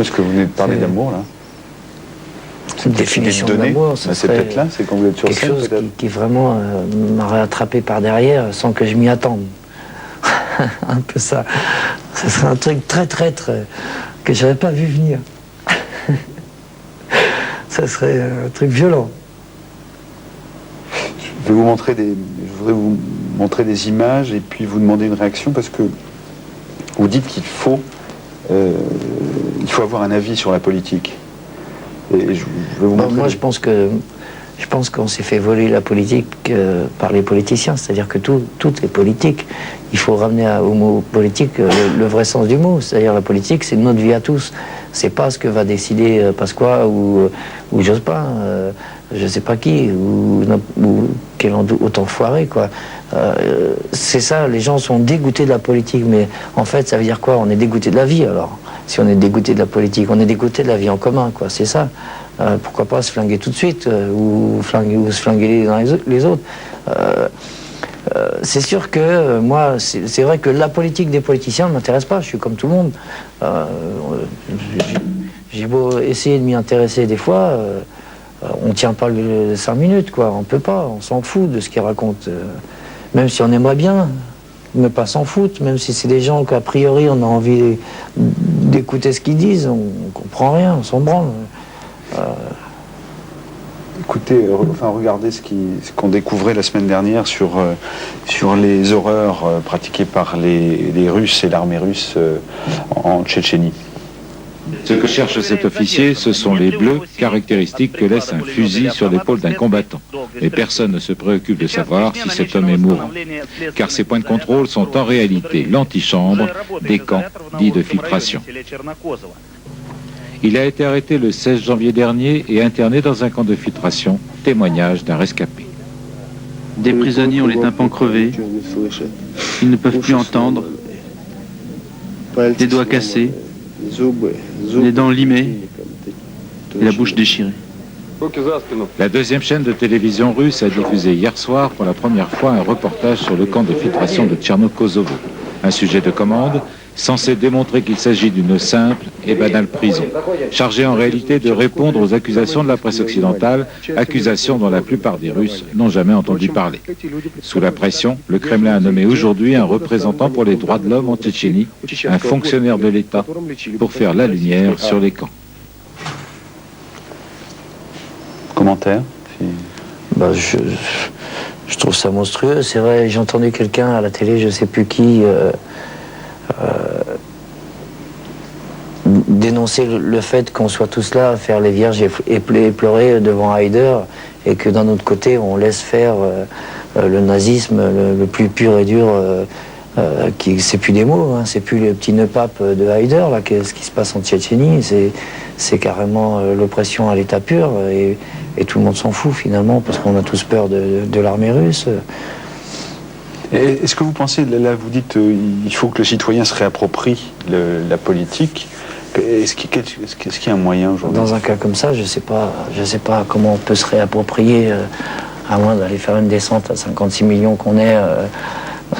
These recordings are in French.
Parce que vous venez de parler d'amour, là. Une définition de l'amour, ça c'est peut-être là, c'est quand vous êtes sur quelque scène, chose qui vraiment m'aurait attrapé par derrière sans que je m'y attende. Un peu ça. Ce serait un truc très que j'avais pas vu venir. Ça serait un truc violent. Je voudrais vous montrer des images et puis vous demander une réaction parce que vous dites qu'il faut avoir un avis sur la politique. Et je vais vous montrer. Moi, je pense qu'on s'est fait voler la politique par les politiciens. C'est-à-dire que tout est politique. Il faut ramener au mot politique le vrai sens du mot. C'est-à-dire la politique, c'est notre vie à tous. C'est pas ce que va décider Pasqua ou j'ose pas, je sais pas qui, ou quel autant foiré, quoi. C'est ça, les gens sont dégoûtés de la politique, mais en fait, ça veut dire quoi? On est dégoûté de la vie, alors. Si on est dégoûté de la politique, on est dégoûté de la vie en commun, quoi, c'est ça. Pourquoi pas se flinguer tout de suite, ou se flinguer les uns les autres. C'est sûr que moi, c'est vrai que la politique des politiciens ne m'intéresse pas, je suis comme tout le monde. J'ai beau essayer de m'y intéresser des fois, on tient pas 5 minutes, quoi, on peut pas, on s'en fout de ce qu'ils racontent. Même si on aimerait bien, ne pas s'en foutre, même si c'est des gens qu'a priori on a envie d'écouter ce qu'ils disent, on comprend rien, on s'en branle. Écoutez, regardez ce qu'on découvrait la semaine dernière sur les horreurs pratiquées par les Russes et l'armée russe en Tchétchénie. Ce que cherche cet officier, ce sont les bleus caractéristiques que laisse un fusil sur l'épaule d'un combattant. Mais personne ne se préoccupe de savoir si cet homme est mourant. Car ces points de contrôle sont en réalité l'antichambre des camps dits de filtration. Il a été arrêté le 16 janvier dernier et interné dans un camp de filtration, témoignage d'un rescapé. Des prisonniers ont les tympans crevés, ils ne peuvent plus entendre, les doigts cassés, les dents limées et la bouche déchirée. La deuxième chaîne de télévision russe a diffusé hier soir pour la première fois un reportage sur le camp de filtration de Tcherno-Kosovo. Un sujet de commande censé démontrer qu'il s'agit d'une simple et banale prison, chargée en réalité de répondre aux accusations de la presse occidentale, accusations dont la plupart des Russes n'ont jamais entendu parler. Sous la pression, le Kremlin a nommé aujourd'hui un représentant pour les droits de l'homme en Tchétchénie, un fonctionnaire de l'État, pour faire la lumière sur les camps. Commentaire Je trouve ça monstrueux, c'est vrai, j'ai entendu quelqu'un à la télé, je sais plus qui, dénoncer le fait qu'on soit tous là à faire les vierges et pleurer devant Haider et que d'un autre côté on laisse faire le nazisme le plus pur et dur, c'est plus des mots, hein, c'est plus le petit nœud pape de Haider, là, ce qui se passe en Tchétchénie, c'est carrément l'oppression à l'état pur et tout le monde s'en fout finalement parce qu'on a tous peur de l'armée russe. Est-ce que vous pensez, là vous dites il faut que le citoyen se réapproprie la politique, est-ce qu'il y a un moyen aujourd'hui? Dans un cas comme ça, je sais pas comment on peut se réapproprier, à moins d'aller faire une descente à 56 millions qu'on est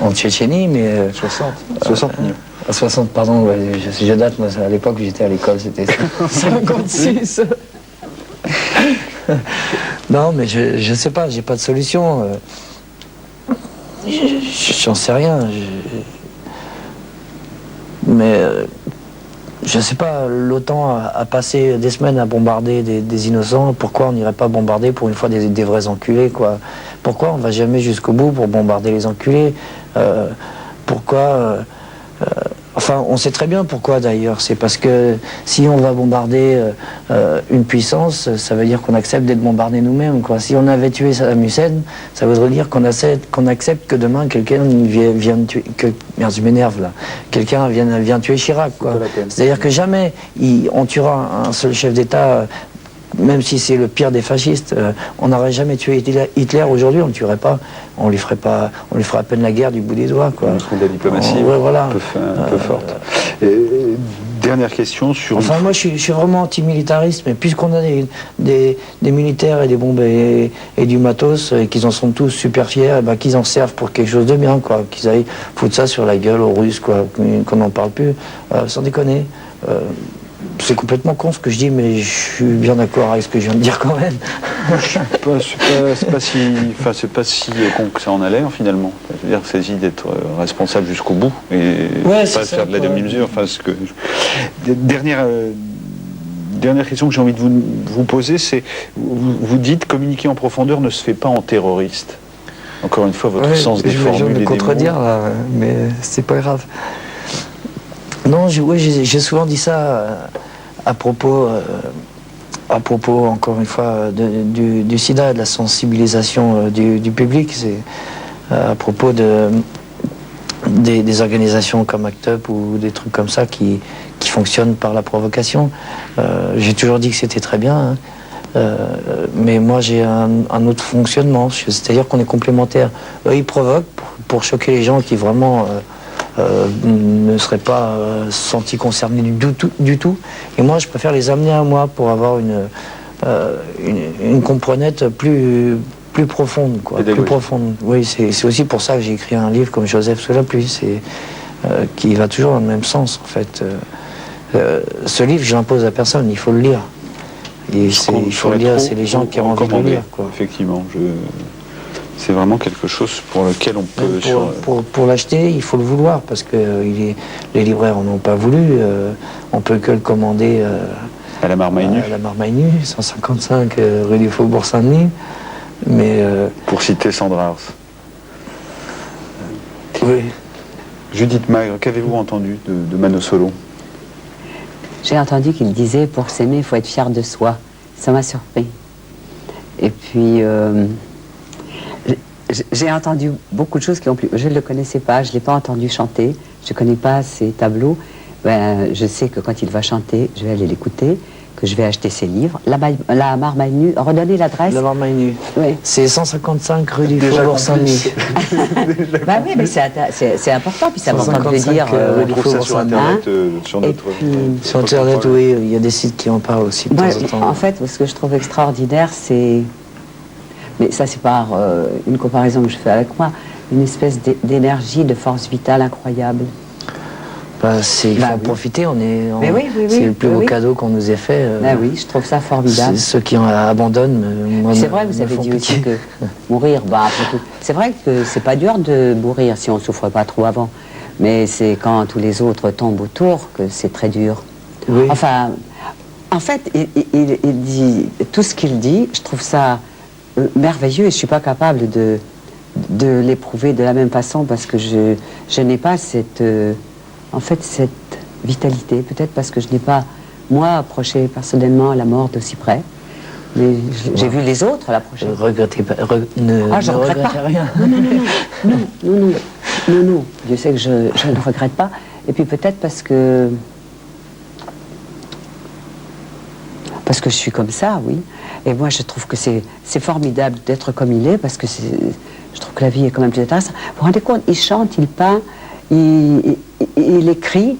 en Tchétchénie, mais... 60 millions. 60, pardon, ouais, je date, moi à l'époque j'étais à l'école, c'était 56. Non, mais je sais pas, j'ai pas de solution. J'en sais rien. Mais je sais pas, l'OTAN a passé des semaines à bombarder des innocents. Pourquoi on n'irait pas bombarder pour une fois des vrais enculés, quoi? Pourquoi on va jamais jusqu'au bout pour bombarder les enculés? Pourquoi Enfin, on sait très bien pourquoi d'ailleurs. C'est parce que si on va bombarder une puissance, ça veut dire qu'on accepte d'être bombardé nous-mêmes, quoi. Si on avait tué Saddam Hussein, ça voudrait dire qu'on accepte que demain quelqu'un vienne tuer... Merde, je m'énerve là. Quelqu'un vienne tuer Chirac, quoi. C'est-à-dire que jamais on tuera un seul chef d'État. Même si c'est le pire des fascistes, on n'aurait jamais tué Hitler aujourd'hui, on ne le tuerait pas, on lui ferait à peine la guerre du bout des doigts, quoi. On serait de la diplomatie voilà. un peu forte. Dernière question sur... Enfin, moi, je suis vraiment anti-militariste, mais puisqu'on a des militaires et des bombes et du matos, et qu'ils en sont tous super fiers, ben, qu'ils en servent pour quelque chose de bien, quoi. Qu'ils aillent foutre ça sur la gueule aux Russes, quoi, qu'on n'en parle plus, sans déconner. c'est complètement con ce que je dis, mais je suis bien d'accord avec ce que je viens de dire quand même. C'est pas si con que ça en a l'air finalement. Je veux dire, il s'agit d'être responsable jusqu'au bout et Ouais, pas c'est de ça, faire de la quoi. demi-mesure. Enfin, dernière question que j'ai envie de vous poser, c'est vous dites communiquer en profondeur ne se fait pas en terroriste. Encore une fois, votre sens des je formules vais et me des contredire mots. là, mais c'est pas grave. Non, j'ai souvent dit ça à propos, encore une fois, du sida, de la sensibilisation du public. C'est à propos des organisations comme ACT UP ou des trucs comme ça qui fonctionnent par la provocation. J'ai toujours dit que c'était très bien, hein. Mais moi j'ai un autre fonctionnement, c'est-à-dire qu'on est complémentaires. Eux ils provoquent pour choquer les gens qui vraiment ne seraient pas sentis concernés du tout. Et moi je préfère les amener à moi pour avoir une comprenette plus profonde, quoi. Plus profonde. Oui, c'est aussi pour ça que j'ai écrit un livre comme Joseph sous la pluie, qui va toujours dans le même sens en fait. Ce livre, je l'impose à personne, il faut le lire. Et il faut le lire, c'est les gens qui ont envie de le lire, quoi. Effectivement, c'est vraiment quelque chose pour lequel on peut... Pour l'acheter, il faut le vouloir, parce que les libraires n'en ont pas voulu. On peut que le commander à la Marmaille Nue. À la Marmaille Nue, 155 rue du Faubourg Saint-Denis. Mais pour citer Sandra Ars. Oui. Judith Magre, qu'avez-vous entendu de Mano Solo? J'ai entendu qu'il disait pour s'aimer, il faut être fier de soi. Ça m'a surpris. Et puis, j'ai entendu beaucoup de choses qui ont plu. Je ne le connaissais pas, je ne l'ai pas entendu chanter. Je ne connais pas ses tableaux. Ben, je sais que quand il va chanter, je vais aller l'écouter, que je vais acheter ses livres. La Marmaille Nue, redonnez l'adresse. La Marmaille Nue. Oui. C'est 155 rue du Faubourg Saint-Denis. Bah oui, mais c'est important, puis ça m'entend de dire... on trouve ça sur Internet, sur notre... Sur Internet, oui, il y a des sites qui en parlent aussi. Moi, en fait, ce que je trouve extraordinaire, c'est... Mais ça, c'est par une comparaison que je fais avec moi, une espèce d'énergie, de force vitale incroyable. Bah, il faut en profiter, c'est le plus beau cadeau qu'on nous ait fait. Oui, je trouve ça formidable. Ceux qui abandonnent, c'est vrai, vous avez dit aussi que mourir, après tout. C'est vrai que c'est pas dur de mourir si on souffre pas trop avant. Mais c'est quand tous les autres tombent autour que c'est très dur. Oui. Enfin, en fait, il dit tout ce qu'il dit, je trouve ça merveilleux et je suis pas capable de l'éprouver de la même façon parce que je n'ai pas cette vitalité, peut-être parce que je n'ai pas, moi, approché personnellement la mort d'aussi près. Mais j'ai vu les autres l'approcher. Ne regrettez pas, je ne regrette pas. Rien. Non. Dieu sait que je ne regrette pas. Et puis peut-être parce que je suis comme ça, oui. Et moi, je trouve que c'est formidable d'être comme il est, parce que je trouve que la vie est quand même plus intéressante. Vous vous rendez compte, il chante, il peint, il écrit.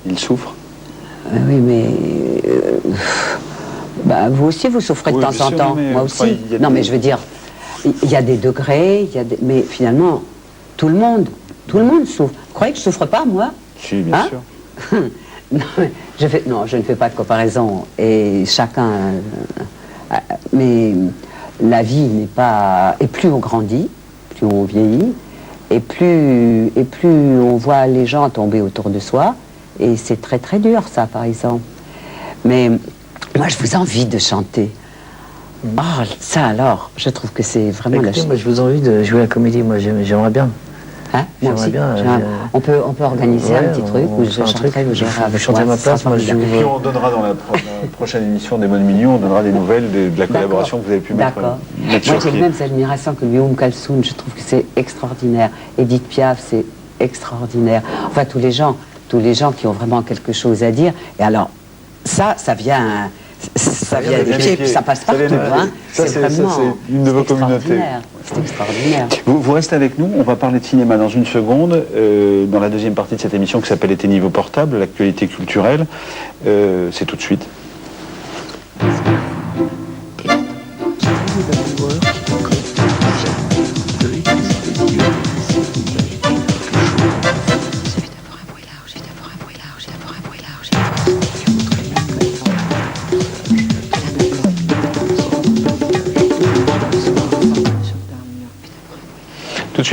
Il souffre. Oui, mais vous aussi, vous souffrez de temps en temps. Moi aussi. Non, mais je veux dire, il y a des degrés, mais finalement, tout le monde souffre. Vous croyez que je ne souffre pas, moi? Si, bien sûr. Non, je ne fais pas de comparaison. Et chacun... mais la vie n'est pas... Et plus on grandit, plus on vieillit, et plus on voit les gens tomber autour de soi. Et c'est très très dur, ça, par exemple. Mais moi, je vous envie de chanter. Oh, ça alors, je trouve que c'est vraiment... Écoutez, moi, je vous envie de jouer la comédie. Moi, j'aimerais bien. Hein, moi aussi. Bien, on peut organiser un petit truc où je chanterai, vous chantez à ma place, moi je joue. Et puis on donnera dans la prochaine émission des Bonnes Millions, on donnera des nouvelles de la collaboration que vous avez pu mettre sur moi j'ai même cette admiration que lui, Kalsoun, je trouve que c'est extraordinaire. Edith Piaf, c'est extraordinaire. Enfin, tous les gens qui ont vraiment quelque chose à dire. Et alors, ça vient des pieds, puis ça passe partout. C'est une de vos communautés. C'est extraordinaire. Vous restez avec nous, on va parler de cinéma dans une seconde, dans la deuxième partie de cette émission qui s'appelle Été niveau portable, l'actualité culturelle. C'est tout de suite. J'ai vu d'abord un bruit large,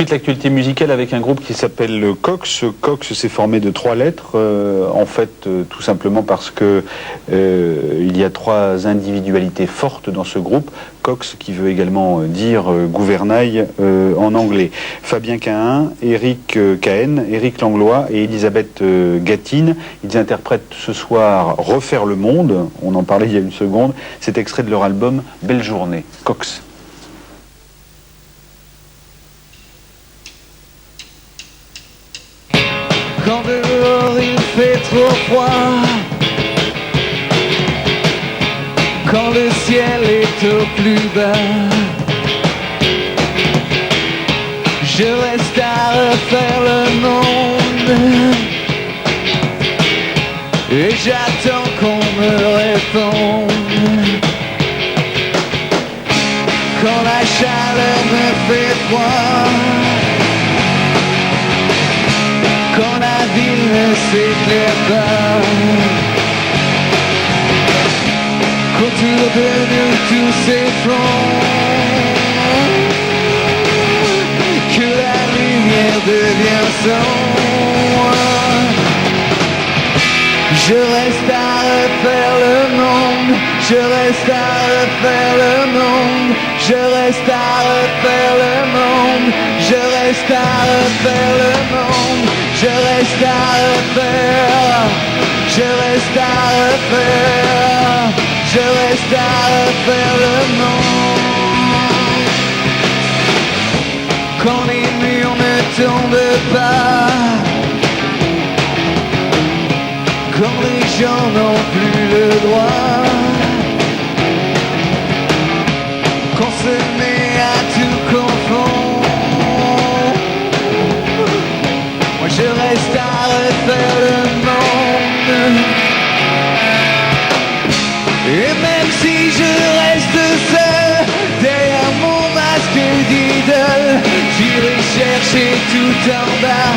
suite, l'actualité musicale avec un groupe qui s'appelle le Cox. Cox s'est formé de 3 lettres, en fait, tout simplement parce que il y a 3 individualités fortes dans ce groupe. Cox, qui veut également dire gouvernail en anglais. Fabien Cahen, Eric Cahen, Éric Langlois et Elisabeth Gatine. Ils interprètent ce soir Refaire le monde. On en parlait il y a une seconde. C'est extrait de leur album Belle journée. Cox. Quand dehors il fait trop froid, quand le ciel est au plus bas, je reste à refaire le monde et j'attends qu'on me réponde. Quand la chaleur me fait froid, quand la ville ne s'éclaire pas, qu'autour de nous tout s'effondre, que la lumière devient sombre, je reste à refaire le monde, je reste à refaire le monde, je reste à refaire le monde, je reste à refaire le monde, je reste à refaire, je reste à refaire, je reste à refaire le monde. Quand les murs ne tombent pas, quand les gens n'ont plus le droit, qu'on se met à tout confondre, moi je reste à refaire le monde. Et même si je reste seul derrière mon masque d'idole, j'irai chercher tout en bas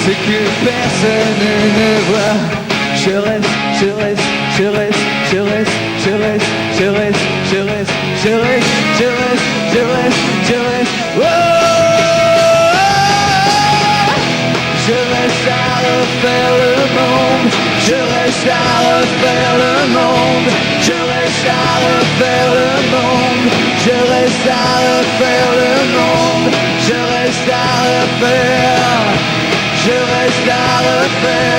ce que personne ne voit. Je reste, je reste, je reste, je reste, je reste, je reste, je reste, je reste, je reste, je reste, je reste. Oh, je reste à refaire le monde, je reste à refaire le monde, je reste à refaire le monde, je reste à refaire le monde, je reste à refaire, je reste à refaire.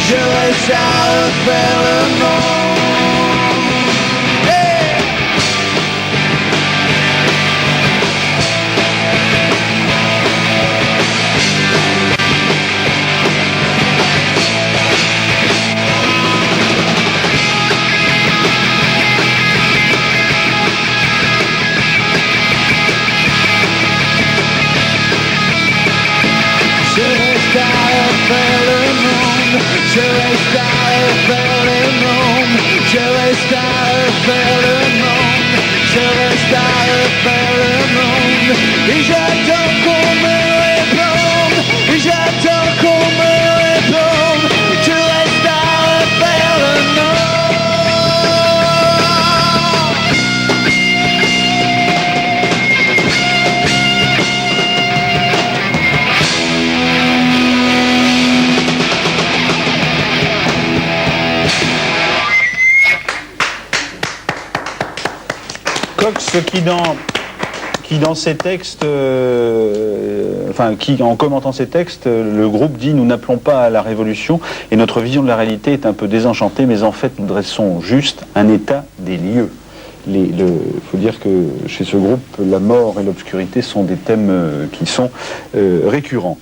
Je reste à refaire le monde. Hey! Je reste à refaire le monde. Je reste à refaire le monde, je reste à refaire le monde, je reste à refaire le monde, et j'attends qu'on me réponde, et j'attends qu'on me réponde, je reste à refaire le monde. Cox qui dans ses textes, qui en commentant ses textes, le groupe dit: nous n'appelons pas à la révolution et notre vision de la réalité est un peu désenchantée, mais en fait nous dressons juste un état des lieux. Il faut dire que chez ce groupe, la mort et l'obscurité sont des thèmes qui sont récurrents.